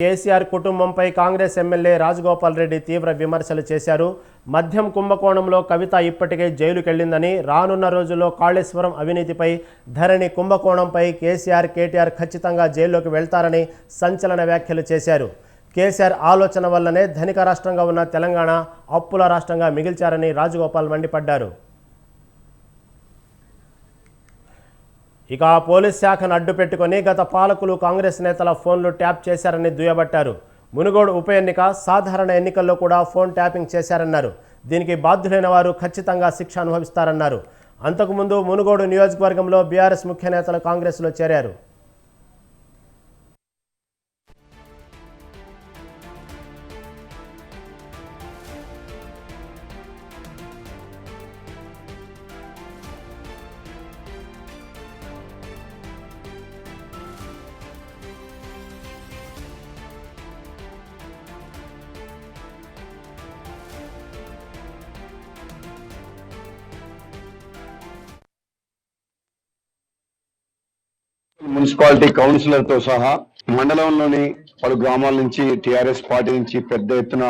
కేసీఆర్ కుటుంబంపై కాంగ్రెస్ ఎమ్మెల్యే రాజగోపాల్ రెడ్డి తీవ్ర విమర్శలు చేశారు. మద్యం కుంభకోణంలో కవిత ఇప్పటికే జైలుకెళ్లిందని, రానున్న రోజుల్లో కాళేశ్వరం అవినీతిపై, ధరణి కుంభకోణంపై కేసీఆర్, కేటీఆర్ ఖచ్చితంగా జైల్లోకి వెళ్తారని సంచలన వ్యాఖ్యలు చేశారు. కేసీఆర్ ఆలోచన వల్లనే ధనిక రాష్ట్రంగా ఉన్న తెలంగాణ అప్పుల రాష్ట్రంగా మిగిల్చారని రాజగోపాల్ మండిపడ్డారు. ఇక పోలీస్ శాఖను అడ్డుపెట్టుకుని గత పాలకులు కాంగ్రెస్ నేతల ఫోన్లు ట్యాప్ చేశారని దుయ్యబట్టారు. మునుగోడు ఉప ఎన్నిక, సాధారణ ఎన్నికల్లో కూడా ఫోన్ ట్యాపింగ్ చేశారన్నారు. దీనికి బాధ్యులైన వారు ఖచ్చితంగా శిక్ష అనుభవిస్తారన్నారు. అంతకుముందు మునుగోడు నియోజకవర్గంలో బీఆర్ఎస్ ముఖ్య నేతలు కాంగ్రెస్లో చేరారు. మున్సిపాలిటీ కౌన్సిలర్తో సహా మండలంలోని పలు గ్రామాల నుంచి టీఆర్ఎస్ పార్టీ నుంచి పెద్ద ఎత్తున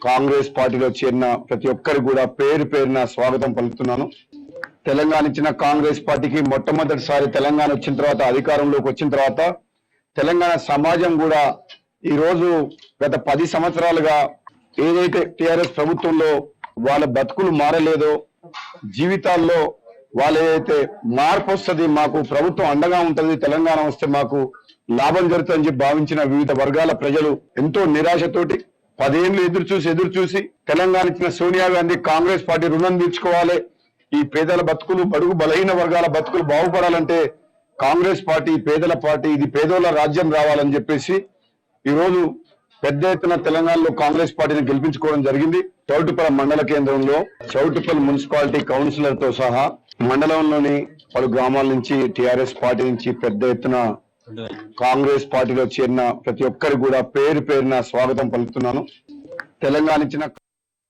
కాంగ్రెస్ పార్టీలో చేరిన ప్రతి ఒక్కరు కూడా పేరు పేరున స్వాగతం పలుకుతున్నాను. తెలంగాణ ఇచ్చిన కాంగ్రెస్ పార్టీకి మొట్టమొదటిసారి తెలంగాణ వచ్చిన తర్వాత, అధికారంలోకి వచ్చిన తర్వాత తెలంగాణ సమాజం కూడా ఈ రోజు గత 10 సంవత్సరాలుగా ఏదైతే టీఆర్ఎస్ ప్రభుత్వంలో వాళ్ళ బతుకులు మారలేదో, జీవితాల్లో వాళ్ళు ఏదైతే మార్పు వస్తుంది, మాకు ప్రభుత్వం అండగా ఉంటుంది, తెలంగాణ వస్తే మాకు లాభం జరుగుతుందని చెప్పి భావించిన వివిధ వర్గాల ప్రజలు ఎంతో నిరాశతోటి 10 ఏళ్ళు ఎదురు చూసి తెలంగాణ ఇచ్చిన సోనియా గాంధీ కాంగ్రెస్ పార్టీ రుణం తీర్చుకోవాలి, ఈ పేదల బతుకులు, బడుగు బలహీన వర్గాల బతుకులు బాగుపడాలంటే కాంగ్రెస్ పార్టీ పేదల పార్టీ, ఇది పేదోళ్ళ రాజ్యం రావాలని చెప్పేసి ఈరోజు పెద్ద ఎత్తున తెలంగాణలో కాంగ్రెస్ పార్టీని గెలిపించుకోవడం జరిగింది. చౌటుప్పల్ మండల కేంద్రంలో చౌటుప్పల్ మున్సిపాలిటీ కౌన్సిలర్తో సహా మండలంలోని పలు గ్రామాల నుంచి టీఆర్ఎస్ పార్టీ నుంచి పెద్ద ఎత్తున కాంగ్రెస్ పార్టీలో చేరిన ప్రతి ఒక్కరు కూడా పేరు పేరున స్వాగతం పలుకుతున్నాను. తెలంగాణ ఇచ్చిన